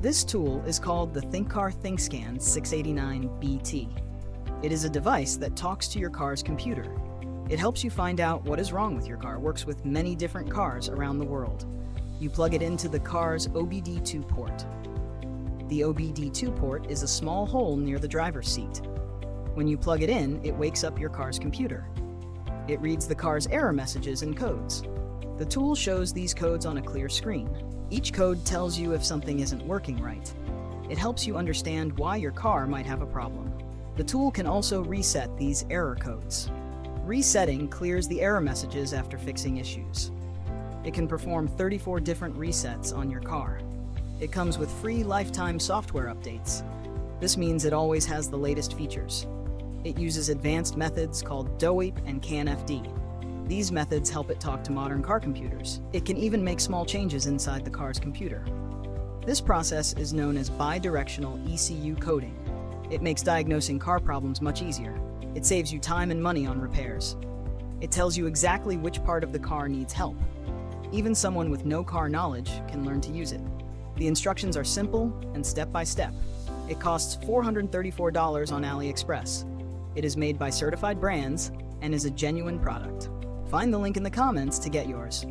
This tool is called the THINKCAR ThinkScan 689BT. It is a device that talks to your car's computer. It helps you find out what is wrong with your car, works with many different cars around the world. You plug it into the car's OBD2 port. The OBD2 port is a small hole near the driver's seat. When you plug it in, it wakes up your car's computer. It reads the car's error messages and codes. The tool shows these codes on a clear screen. Each code tells you if something isn't working right. It helps you understand why your car might have a problem. The tool can also reset these error codes. Resetting clears the error messages after fixing issues. It can perform 34 different resets on your car. It comes with free lifetime software updates. This means it always has the latest features. It uses advanced methods called DOEP and CAN-FD. These methods help it talk to modern car computers. It can even make small changes inside the car's computer. This process is known as bidirectional ECU coding. It makes diagnosing car problems much easier. It saves you time and money on repairs. It tells you exactly which part of the car needs help. Even someone with no car knowledge can learn to use it. The instructions are simple and step-by-step. It costs $434 on AliExpress. It is made by certified brands and is a genuine product. Find the link in the comments to get yours.